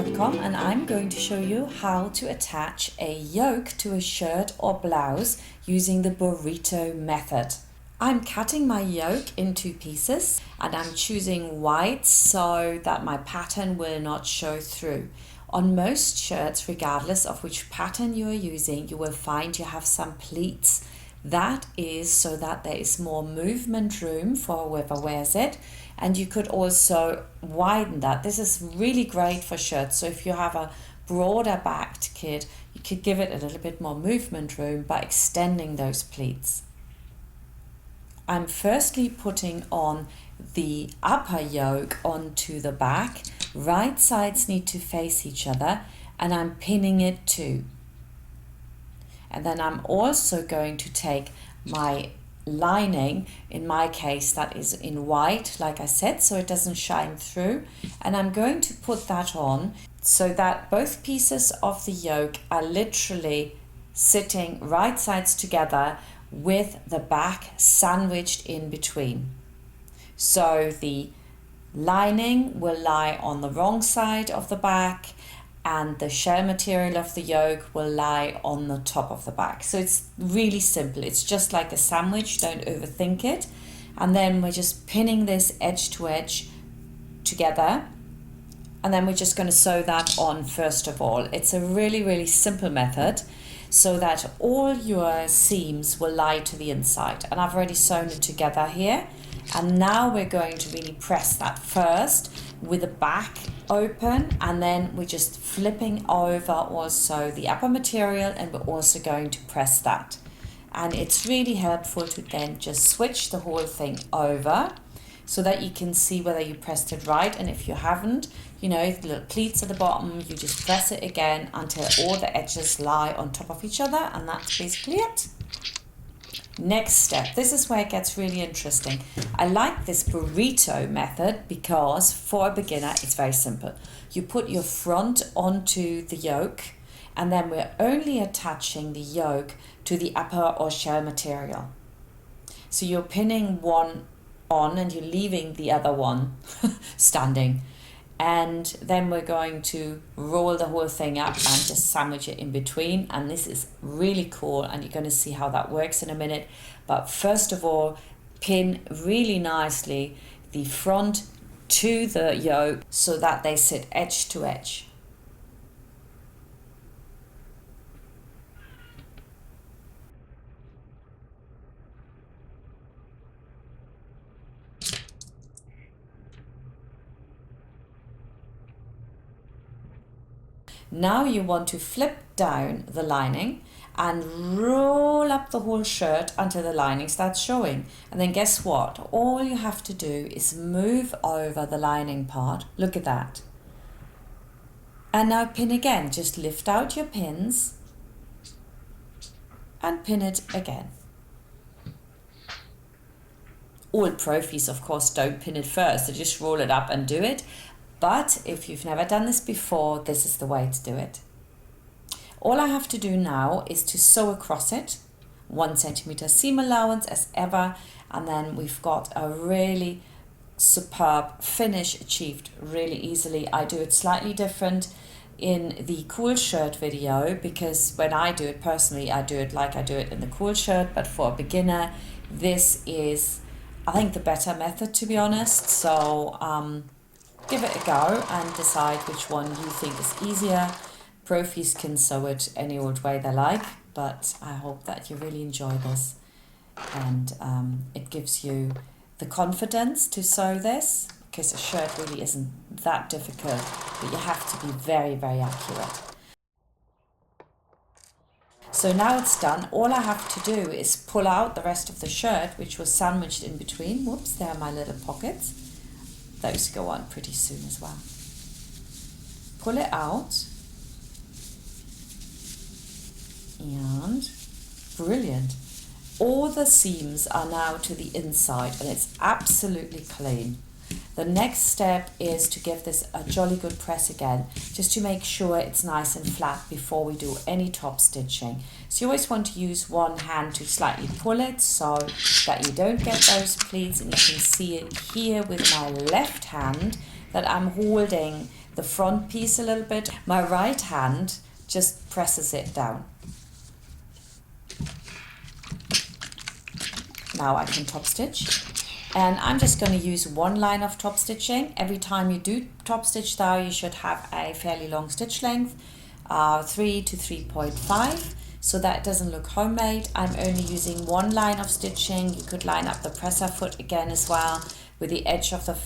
marinaBrumpton.com, and I'm going to show you how to attach a yoke to a shirt or blouse using the burrito method. I'm cutting my yoke in 2 pieces and I'm choosing white so that my pattern will not show through. On most shirts, regardless of which pattern you are using, you will find you have some pleats. That is so that there is more movement room for whoever wears it, and you could also widen that. This is really great for shirts, so if you have a broader backed kit, you could give it a little bit more movement room by extending those pleats. I'm firstly putting on the upper yoke onto the back. Right sides need to face each other, and I'm pinning it too. And then I'm also going to take my lining, in my case that is in white, like I said, so it doesn't shine through, and I'm going to put that on so that both pieces of the yoke are literally sitting right sides together with the back sandwiched in between. So the lining will lie on the wrong side of the back and the shell material of the yoke will lie on the top of the back. So it's really simple. It's just like a sandwich, don't overthink it. And then we're just pinning this edge to edge together. And then we're just going to sew that on first of all. It's a really simple method so that all your seams will lie to the inside. And I've already sewn it together here. And now we're going to really press that first with the back open, and then we're just flipping over also the upper material, and we're also going to press that. And it's really helpful to then just switch the whole thing over so that you can see whether you pressed it right, and if you haven't, you know, if the little pleats at the bottom, you just press it again until all the edges lie on top of each other, and that's basically it. Next step, this is where it gets really interesting. I like this burrito method because for a beginner it's very simple. You put your front onto the yoke, and then we're only attaching the yoke to the upper or shell material. So you're pinning one on and you're leaving the other one standing. And then we're going to roll the whole thing up and just sandwich it in between, and this is really cool, and you're going to see how that works in a minute. But first of all, pin really nicely the front to the yoke so that they sit edge to edge. Now you want to flip down the lining and roll up the whole shirt until the lining starts showing. And then guess what? All you have to do is move over the lining part. Look at that. And now pin again. Just lift out your pins and pin it again. All profis, of course, don't pin it first. They just roll it up and do it. But if you've never done this before, this is the way to do it. All I have to do now is to sew across it, 1 centimeter seam allowance as ever, and then we've got a really superb finish achieved really easily. I do it slightly different in the cool shirt video, because when I do it personally, I do it like I do it in the cool shirt, but for a beginner, this is, I think, the better method, to be honest. So give it a go and decide which one you think is easier. Profis can sew it any old way they like, but I hope that you really enjoy this, and it gives you the confidence to sew this, because a shirt really isn't that difficult, but you have to be very accurate. So now it's done. All I have to do is pull out the rest of the shirt, which was sandwiched in between. Whoops, there are my little pockets. Those go on pretty soon as well. Pull it out, and brilliant. All the seams are now to the inside and it's absolutely clean. The next step is to give this a jolly good press again, just to make sure it's nice and flat before we do any top stitching. So you always want to use one hand to slightly pull it so that you don't get those pleats, and you can see it here with my left hand that I'm holding the front piece a little bit. My right hand just presses it down. Now I can top stitch. And I'm just going to use one line of top stitching. Every time you do top stitch though, you should have a fairly long stitch length, 3 to 3.5, so that it doesn't look homemade. I'm only using one line of stitching. You could line up the presser foot again as well with the edge of the,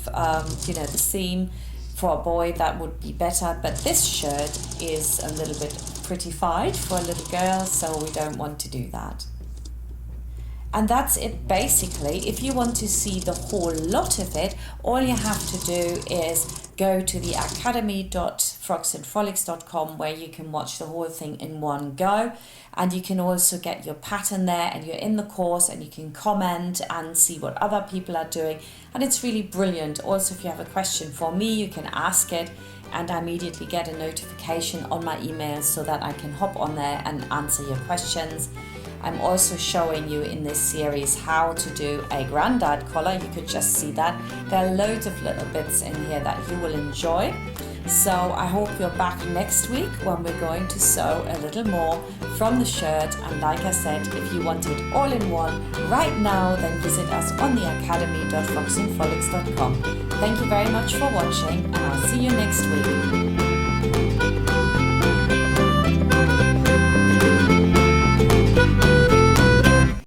the seam. For a boy that would be better, but this shirt is a little bit prettified for a little girl, so we don't want to do that. And that's it basically. If you want to see the whole lot of it, all you have to do is go to the academy.frocksandfrolics.com, where you can watch the whole thing in one go, and you can also get your pattern there, and you're in the course and you can comment and see what other people are doing, and it's really brilliant. Also, if you have a question for me, you can ask it and I immediately get a notification on my email so that I can hop on there and answer your questions. I'm also showing you in this series how to do a granddad collar. You could just see that. There are loads of little bits in here that you will enjoy. So I hope you're back next week when we're going to sew a little more from the shirt. And like I said, if you want it all in one right now, then visit us on the academy.frocksandfrolics.com. Thank you very much for watching, and I'll see you next week.